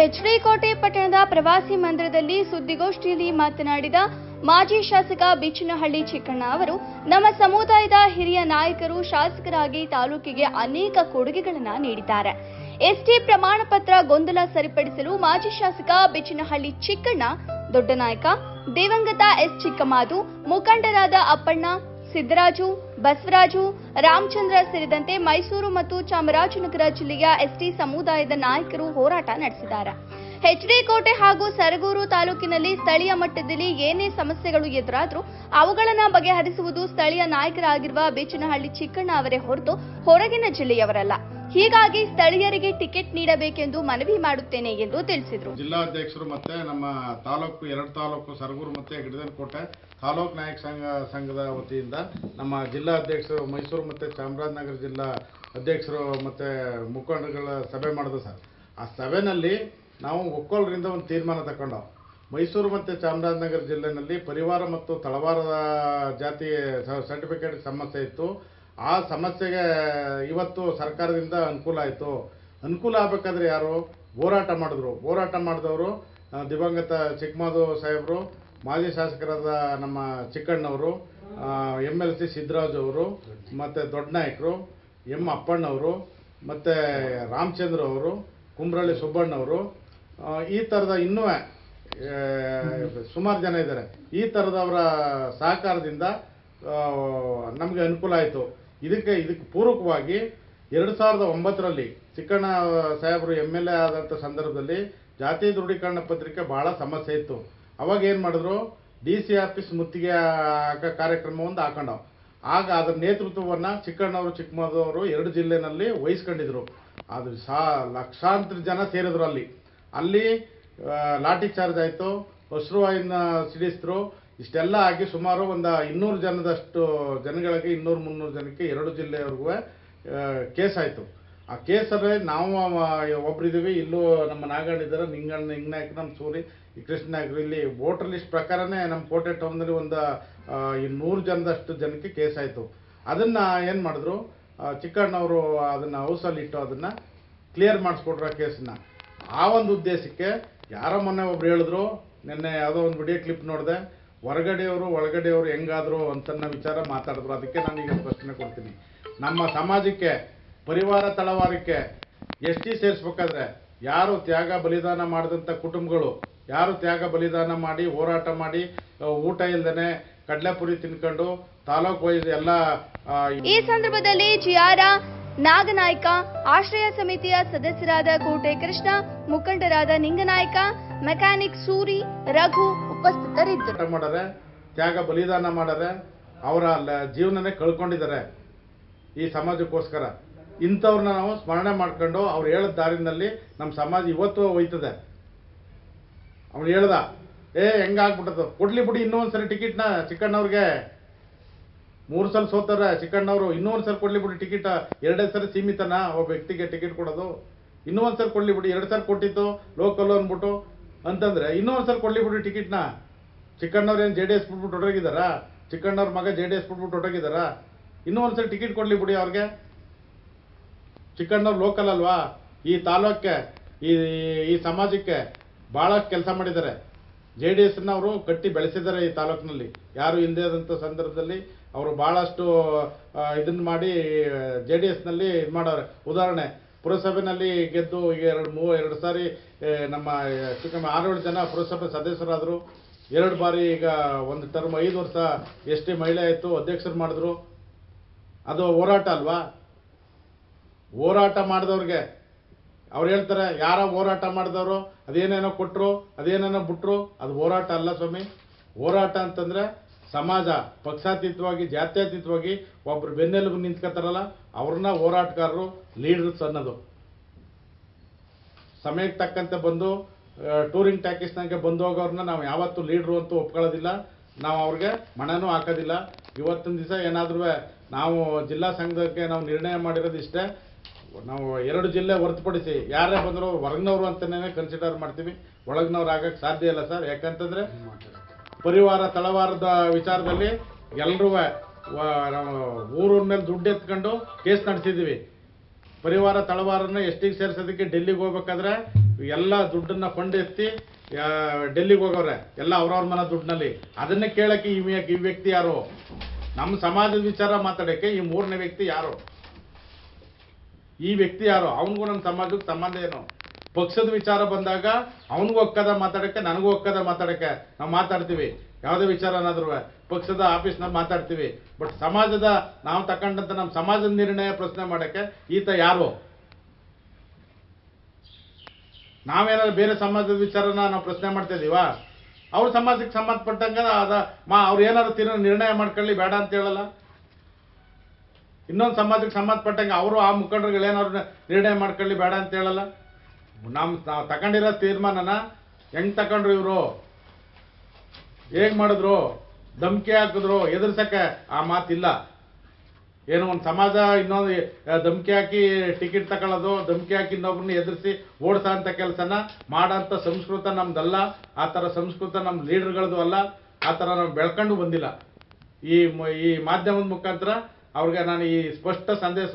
H D. ಪಟ್ಟಣದ ಪ್ರವಾಸಿ ಮಂದಿರದಲ್ಲಿ ಸುದ್ದಿಗೋಷ್ಠಿಯಲ್ಲಿ ಮಾತನಾಡಿದ ಮಾಜಿ ಶಾಸಕ ಬಿಚ್ಚನಹಳ್ಳಿ ಚಿಕ್ಕಣ್ಣ ಅವರು, ನಮ್ಮ ಸಮುದಾಯದ ಹಿರಿಯ ನಾಯಕರು ಶಾಸಕರಾಗಿ ತಾಲೂಕಿಗೆ ಅನೇಕ ಕೊಡುಗೆಗಳನ್ನು ನೀಡಿದ್ದಾರೆ. ಎಸ್ಟಿ ಪ್ರಮಾಣ ಪತ್ರ ಗೊಂದಲ ಸರಿಪಡಿಸಲು ಮಾಜಿ ಶಾಸಕ ಬಿಚ್ಚನಹಳ್ಳಿ ಚಿಕ್ಕಣ್ಣ, ದೊಡ್ಡ ನಾಯಕ ದಿವಂಗತ ಎಸ್ ಚಿಕ್ಕಮಾದು, ಮುಖಂಡರಾದ ಅಪ್ಪಣ್ಣ, ಸಿದ್ದರಾಜು, ಬಸವರಾಜು, ರಾಮಚಂದ್ರ ಸೇರಿದಂತೆ ಮೈಸೂರು ಮತ್ತು ಚಾಮರಾಜನಗರ ಜಿಲ್ಲೆಯ ಎಸ್ಟಿ ಸಮುದಾಯದ ನಾಯಕರು ಹೋರಾಟ ನಡೆಸಿದ್ದಾರೆ. ಎಚ್.ಡಿ. ಹಾಗೂ ಸರಗೂರು ತಾಲೂಕಿನಲ್ಲಿ ಸ್ಥಳೀಯ ಮಟ್ಟದಲ್ಲಿ ಏನೇ ಸಮಸ್ಯೆಗಳು ಎದುರಾದರೂ ಅವುಗಳನ್ನು ಬಗೆಹರಿಸುವುದು ಸ್ಥಳೀಯ ನಾಯಕರಾಗಿರುವ ಬಿಚ್ಚನಹಳ್ಳಿ ಚಿಕ್ಕಣ್ಣ ಅವರೇ ಹೊರತು ಹೊರಗಿನ ಜಿಲ್ಲೆಯವರಲ್ಲ. ಹೀಗಾಗಿ ಸ್ಥಳೀಯರಿಗೆ ಟಿಕೆಟ್ ನೀಡಬೇಕೆಂದು ಮನವಿ ಮಾಡುತ್ತೇನೆ ಎಂದು ತಿಳಿಸಿದರು. ಜಿಲ್ಲಾಧ್ಯಕ್ಷರು ಮತ್ತೆ ನಮ್ಮ ತಾಲೂಕು ಎರಡು ತಾಲೂಕು ಸರಗೂರು ಮತ್ತೆ ಗಿಡದನಕೋಟೆ ತಾಲೂಕು ನಾಯಕ ಸಂಘದ ವತಿಯಿಂದ ನಮ್ಮ ಜಿಲ್ಲಾಧ್ಯಕ್ಷರು ಮೈಸೂರು ಮತ್ತೆ ಚಾಮರಾಜನಗರ ಜಿಲ್ಲಾ ಅಧ್ಯಕ್ಷರು ಮತ್ತೆ ಮುಖಂಡರುಗಳ ಸಭೆ ಮಾಡಿದ್ರು ಸರ್. ಆ ಸಭೆಯಲ್ಲಿ ನಾವು ಒಕ್ಕೊಳರಿಂದ ಒಂದು ತೀರ್ಮಾನ ತಗೊಂಡು ಮೈಸೂರು ಮತ್ತು ಚಾಮರಾಜನಗರ ಜಿಲ್ಲೆಯಲ್ಲಿ ಪರಿವಾರ ಮತ್ತು ತಳವಾರ ಜಾತಿ ಸರ್ಟಿಫಿಕೇಟ್ ಸಮಸ್ಯೆ ಇತ್ತು. ಆ ಸಮಸ್ಯೆಗೆ ಇವತ್ತು ಸರ್ಕಾರದಿಂದ ಅನುಕೂಲ ಆಯಿತು. ಅನುಕೂಲ ಆಗಬೇಕಾದ್ರೆ ಯಾರು ಹೋರಾಟ ಮಾಡಿದ್ರು, ಹೋರಾಟ ಮಾಡಿದವರು ದಿವಂಗತ ಚಿಕ್ಕಮಾದು ಸಾಹೇಬರು, ಮಾಜಿ ಶಾಸಕರಾದ ನಮ್ಮ ಚಿಕ್ಕಣ್ಣವರು, MLC ಸಿದ್ದರಾಜು ಅವರು, ಮತ್ತು ದೊಡ್ಡ ನಾಯಕರು ಅಪ್ಪಣ್ಣವರು, ಮತ್ತು ರಾಮಚಂದ್ರ ಅವರು, ಕುಂಬ್ರಳ್ಳಿ ಸುಬ್ಬಣ್ಣವರು, ಈ ಥರದ ಇನ್ನೂ ಸುಮಾರು ಜನ ಇದ್ದಾರೆ. ಈ ಥರದವರ ಸಹಕಾರದಿಂದ ನಮಗೆ ಅನುಕೂಲ ಆಯಿತು. ಇದಕ್ಕೆ ಪೂರಕವಾಗಿ 2009ರಲ್ಲಿ ಚಿಕ್ಕಣ್ಣ ಸಾಹೇಬರು MLA ಆದಂಥ ಸಂದರ್ಭದಲ್ಲಿ ಜಾತಿ ದೃಢೀಕರಣ ಪತ್ರಿಕೆ ಭಾಳ ಸಮಸ್ಯೆ ಇತ್ತು. ಅವಾಗ ಏನು ಮಾಡಿದ್ರು, DC ಆಫೀಸ್ ಮುತ್ತಿಗೆ ಕಾರ್ಯಕ್ರಮ ಒಂದು ಹಾಕೊಂಡವು. ಆಗ ಅದರ ನೇತೃತ್ವವನ್ನು ಚಿಕ್ಕಣ್ಣವರು ಚಿಕ್ಕಮಾದು ಅವರು 2 ಜಿಲ್ಲೆನಲ್ಲಿ ವಹಿಸ್ಕೊಂಡಿದ್ರು. ಅದು ಲಕ್ಷಾಂತರ ಜನ ಸೇರಿದ್ರು. ಅಲ್ಲಿ ಲಾಠಿ ಚಾರ್ಜ್ ಆಯಿತು, ಅಶ್ರುವಾಯಿನ ಸಿಡಿಸಿದ್ರು. ಇಷ್ಟೆಲ್ಲ ಆಗಿ ಸುಮಾರು ಒಂದು 200 ಜನದಷ್ಟು ಜನಗಳಿಗೆ 200-300 ಜನಕ್ಕೆ 2 ಜಿಲ್ಲೆಯವರೆಗೂ ಕೇಸ್ ಆಯಿತು. ಆ ಕೇಸಲ್ಲಿ ನಾವು ಒಬ್ಬರಿದ್ದೀವಿ, ಇಲ್ಲೂ ನಮ್ಮ ನಾಗಣ್ಣಿದ್ದಾರೆ, ಹಿಂಗನಾಯ್ಕ, ನಮ್ಮ ಸೂರಿ, ಈ ಕೃಷ್ಣ ನಾಯ್ಕರು. ಇಲ್ಲಿ ವೋಟರ್ ಲಿಸ್ಟ್ ಪ್ರಕಾರನೇ ನಮ್ಮ ಕೋಟೆ ಟೌನಲ್ಲಿ ಒಂದು 100 ಜನದಷ್ಟು ಜನಕ್ಕೆ ಕೇಸ್ ಆಯಿತು. ಅದನ್ನು ಏನು ಮಾಡಿದ್ರು, ಚಿಕ್ಕಣ್ಣವರು ಅದನ್ನು ಹೌಸಲ್ಲಿ ಇಟ್ಟು ಅದನ್ನು ಕ್ಲಿಯರ್ ಮಾಡಿಸ್ಕೊಟ್ರು ಆ ಕೇಸನ್ನ. ಆ ಒಂದು ಉದ್ದೇಶಕ್ಕೆ ಯಾರೋ ಮೊನ್ನೆ ಒಬ್ರು ಹೇಳಿದ್ರು, ನಿನ್ನೆ ಯಾವುದೋ ಒಂದು ವಿಡಿಯೋ ಕ್ಲಿಪ್ ನೋಡಿದೆ, ಹೊರಗಡೆಯವರು ಒಳಗಡೆಯವರು ಹೆಂಗಾದ್ರು ಅಂತನ್ನ ವಿಚಾರ ಮಾತಾಡಿದ್ರು. ಅದಕ್ಕೆ ನಾನೀಗ ಪ್ರಶ್ನೆ ಕೊಡ್ತೀನಿ. ನಮ್ಮ ಸಮಾಜಕ್ಕೆ ಪರಿವಾರ ತಳವಾರಕ್ಕೆ ST ಸೇರಿಸ್ಬೇಕಾದ್ರೆ ಯಾರು ತ್ಯಾಗ ಬಲಿದಾನ ಮಾಡಿದಂಥ ಕುಟುಂಬಗಳು, ಯಾರು ತ್ಯಾಗ ಬಲಿದಾನ ಮಾಡಿ ಹೋರಾಟ ಮಾಡಿ ಊಟ ಇಲ್ದೇನೆ ಕಡಲೆಪುರಿ ತಿನ್ಕೊಂಡು ತಾಲೂಕು ವೈಸ್ ಎಲ್ಲ. ಈ ಸಂದರ್ಭದಲ್ಲಿ ಜಿಆರ್ ನಾಗನಾಯ್ಕ, ಆಶ್ರಯ ಸಮಿತಿಯ ಸದಸ್ಯರಾದ ಕೋಟೆ ಕೃಷ್ಣ, ಮುಖಂಡರಾದ ನಿಂಗನಾಯ್ಕ, ಮೆಕ್ಯಾನಿಕ್ ಸೂರಿ, ರಘು ಉಪಸ್ಥಿತರಿದ್ದರು. ಮಾಡರೆ ತ್ಯಾಗ ಬಲಿದಾನ ಮಾಡರೆ ಅವರ ಜೀವನನೇ ಕಳ್ಕೊಂಡಿದ್ದಾರೆ ಈ ಸಮಾಜಕ್ಕೋಸ್ಕರ. ಇಂಥವ್ರನ್ನ ನಾವು ಸ್ಮರಣೆ ಮಾಡ್ಕೊಂಡು ಅವ್ರು ಹೇಳಿದ ದಾರಿನಲ್ಲಿ ನಮ್ಮ ಸಮಾಜ ಇವತ್ತು ಹೋಯ್ತದೆ. ಅವ್ನು ಹೇಳ್ದ, ಹೆಂಗಾಗ್ಬಿಟ್ಟದು, ಕೊಡ್ಲಿ ಬಿಡಿ ಇನ್ನೊಂದ್ಸರಿ ಟಿಕೆಟ್ನ ಚಿಕ್ಕಣ್ಣವ್ರಿಗೆ. 3 ಸಲ ಸೋತಾರೆ ಚಿಕ್ಕಣ್ಣವರು, ಇನ್ನೊಂದ್ಸರಿ ಕೊಡ್ಲಿ ಬಿಡಿ ಟಿಕೆಟ್. 2 ಸರಿ ಸೀಮಿತನ ಒಬ್ಬ ವ್ಯಕ್ತಿಗೆ ಟಿಕೆಟ್ ಕೊಡೋದು? ಇನ್ನೊಂದ್ಸರಿ ಕೊಡ್ಲಿ ಬಿಡಿ, 2 ಸರಿ ಕೊಟ್ಟಿತ್ತು ಲೋಕಲ್ ಅಂದ್ಬಿಟ್ಟು ಅಂತಂದ್ರೆ ಇನ್ನೊಂದ್ಸರಿ ಕೊಡ್ಲಿ ಬಿಡಿ ಟಿಕೆಟ್ನ. ಚಿಕ್ಕಣ್ಣವ್ರು ಏನು JDS ಬಿಟ್ಬಿಟ್ಟು ಹೊರಗಿದಾರ? ಚಿಕ್ಕಣ್ಣವ್ರ ಮಗ JDS ಬಿಟ್ಬಿಟ್ಟು ಹೊರಗಿದಾರ? ಇನ್ನೂ ಒಂದ್ಸರಿ ಟಿಕೆಟ್ ಕೊಡ್ಲಿ ಬಿಡಿ ಅವ್ರಿಗೆ. ಚಿಕ್ಕಣ್ಣವ್ರು ಲೋಕಲ್ ಅಲ್ವಾ? ಈ ತಾಲೂಕ್ಕೆ ಈ ಸಮಾಜಕ್ಕೆ ಭಾಳಷ್ಟು ಕೆಲಸ ಮಾಡಿದ್ದಾರೆ. JDSನ ಅವರು ಕಟ್ಟಿ ಬೆಳೆಸಿದ್ದಾರೆ ಈ ತಾಲೂಕಿನಲ್ಲಿ. ಯಾರು ಇಲ್ಲದೇ ಆದಂಥ ಸಂದರ್ಭದಲ್ಲಿ ಅವರು ಭಾಳಷ್ಟು ಇದನ್ನು ಮಾಡಿ JDSನಲ್ಲಿ ಇದು ಮಾಡೋರೆ. ಉದಾಹರಣೆ, ಪುರಸಭೆಯಲ್ಲಿ ಗೆದ್ದು ಈಗ 2 ಸಾರಿ ನಮ್ಮ ಚಿಕ್ಕಮ್ಮ 6-7 ಜನ ಪುರಸಭೆ ಸದಸ್ಯರಾದರು. 2 ಬಾರಿ ಈಗ ಒಂದು ಟರ್ಮ್ 5 ವರ್ಷ ST ಮಹಿಳೆ ಆಯಿತು, ಅಧ್ಯಕ್ಷರು ಮಾಡಿದ್ರು. ಅದು ಹೋರಾಟ ಅಲ್ವಾ? ಹೋರಾಟ ಮಾಡಿದವ್ರಿಗೆ ಅವ್ರು ಹೇಳ್ತಾರೆ, ಯಾರೋ ಹೋರಾಟ ಮಾಡಿದವರು ಅದೇನೇನೋ ಕೊಟ್ಟರು, ಅದೇನೇನೋ ಬಿಟ್ಟರು, ಅದು ಹೋರಾಟ ಅಲ್ಲ ಸ್ವಾಮಿ. ಹೋರಾಟ ಅಂತಂದರೆ ಸಮಾಜ ಪಕ್ಷಾತೀತವಾಗಿ ಜಾತ್ಯತೀತವಾಗಿ ಒಬ್ಬರು ಬೆನ್ನೆಲುಬು ನಿಂತ್ಕೊತಾರಲ್ಲ, ಅವ್ರನ್ನ ಹೋರಾಟಗಾರರು, ಲೀಡರ್ಸ್ ಅನ್ನೋದು. ಸಮಯಕ್ಕೆ ತಕ್ಕಂತೆ ಬಂದು ಟೂರಿಂಗ್ ಟ್ಯಾಕಿಸ್ನಾಗೆ ಬಂದು ಹೋಗೋರನ್ನ ನಾವು ಯಾವತ್ತೂ ಲೀಡ್ರು ಅಂತೂ ಒಪ್ಕೊಳ್ಳೋದಿಲ್ಲ. ನಾವು ಅವ್ರಿಗೆ ಮಣನೂ ಹಾಕೋದಿಲ್ಲ. ಇವತ್ತಿನ ದಿವಸ ಏನಾದ್ರೂ ನಾವು ಜಿಲ್ಲಾ ಸಂಘಕ್ಕೆ ನಾವು ನಿರ್ಣಯ ಮಾಡಿರೋದು ಇಷ್ಟೇ, ನಾವು 2 ಜಿಲ್ಲೆ ಹೊರತುಪಡಿಸಿ ಯಾರೇ ಬಂದರೂ ಹೊರಗಿನವರು ಅಂತಲೇ ಕನ್ಸಿಡರ್ ಮಾಡ್ತೀವಿ. ಒಳಗಿನವ್ರು ಆಗಕ್ಕೆ ಸಾಧ್ಯ ಇಲ್ಲ ಸರ್. ಯಾಕಂತಂದರೆ ಪರಿವಾರ ತಳವಾರದ ವಿಚಾರದಲ್ಲಿ ಎಲ್ಲರೂ ನಾವು ಊರ ಮೇಲೆ ದುಡ್ಡು ಎತ್ಕೊಂಡು ಕೇಸ್ ನಡೆಸಿದ್ದೀವಿ. ಪರಿವಾರ ತಳವಾರನ್ನ STಗೆ ಸೇರಿಸೋದಕ್ಕೆ ಡೆಲ್ಲಿಗೆ ಹೋಗ್ಬೇಕಾದ್ರೆ ಎಲ್ಲ ದುಡ್ಡನ್ನ ಫಂಡ್ ಎತ್ತಿ ಡೆಲ್ಲಿಗೆ ಹೋಗವ್ರೆ, ಎಲ್ಲ ಅವ್ರವ್ರ ಮನೆ ದುಡ್ಡಿನಲ್ಲಿ. ಅದನ್ನೇ ಕೇಳಕ್ಕೆ ಈ ವ್ಯಕ್ತಿ ಯಾರು? ನಮ್ಮ ಸಮಾಜದ ವಿಚಾರ ಮಾತಾಡೋಕ್ಕೆ ಈ ಮೂರನೇ ವ್ಯಕ್ತಿ ಯಾರು? ಈ ವ್ಯಕ್ತಿ ಯಾರು? ಅವನಿಗೂ ನಮ್ಮ ಸಮಾಜಕ್ಕೆ ಸಂಬಂಧ ಏನು? ಪಕ್ಷದ ವಿಚಾರ ಬಂದಾಗ ಅವನಿಗೂ ಒಕ್ಕದ ಮಾತಾಡೋಕ್ಕೆ, ನನಗೂ ಒಕ್ಕದ ಮಾತಾಡೋಕ್ಕೆ ನಾವು ಮಾತಾಡ್ತೀವಿ. ಯಾವುದೇ ವಿಚಾರನಾದ್ರೂ ಪಕ್ಷದ ಆಫೀಸ್ನಲ್ಲಿ ಮಾತಾಡ್ತೀವಿ. ಬಟ್ ಸಮಾಜದ ನಾವು ತಗೊಂಡಂತ ನಮ್ಮ ಸಮಾಜದ ನಿರ್ಣಯ ಪ್ರಶ್ನೆ ಮಾಡೋಕ್ಕೆ ಈತ ಯಾರು? ನಾವೇನಾದ್ರು ಬೇರೆ ಸಮಾಜದ ವಿಚಾರನ ನಾವು ಪ್ರಶ್ನೆ ಮಾಡ್ತಾ ಇದೀವಾ? ಅವ್ರ ಸಮಾಜಕ್ಕೆ ಸಂಬಂಧಪಟ್ಟಂಗೆ ಅವ್ರು ಏನಾದ್ರು ನಿರ್ಣಯ ಮಾಡ್ಕೊಳ್ಳಿ, ಬೇಡ ಅಂತ ಹೇಳಲ್ಲ. ಇನ್ನೊಂದು ಸಮಾಜಕ್ಕೆ ಸಂಬಂಧಪಟ್ಟಂಗೆ ಅವರು ಆ ಮುಖಂಡರುಗಳು ಏನಾದ್ರು ನಿರ್ಣಯ ಮಾಡ್ಕೊಳ್ಳಿ, ಬೇಡ ಅಂತ ಹೇಳಲ್ಲ. ನಾವು ತಗೊಂಡಿರೋ ತೀರ್ಮಾನನ ಹೆಂಗ್ ತಗೊಂಡ್ರು ಇವರು? ಹೇಗ್ ಮಾಡಿದ್ರು? ಧಮ್ಕಿ ಹಾಕಿದ್ರು, ಎದುರ್ಸಕ್ಕೆ ಆ ಮಾತಿಲ್ಲ. ಏನು ಒಂದು ಸಮಾಜ ಇನ್ನೊಂದು ಧಮ್ಕಿ ಹಾಕಿ ಟಿಕೆಟ್ ತಗೊಳ್ಳೋದು, ಧಮ್ಕಿ ಹಾಕಿ ಇನ್ನೊಬ್ಬರನ್ನ ಎದುರಿಸಿ ಓಡಿಸೋ ಅಂಥ ಕೆಲಸನ ಮಾಡೋಂಥ ಸಂಸ್ಕೃತ ನಮ್ದಲ್ಲ. ಆ ಥರ ಸಂಸ್ಕೃತ ನಮ್ಮ ಲೀಡರ್ಗಳದ್ದು ಅಲ್ಲ. ಆ ಥರ ನಾವು ಬೆಳ್ಕೊಂಡು ಬಂದಿಲ್ಲ. ಈ ಮಾಧ್ಯಮದ ಮುಖಾಂತರ ಅವ್ರಿಗೆ ನಾನು ಈ ಸ್ಪಷ್ಟ ಸಂದೇಶ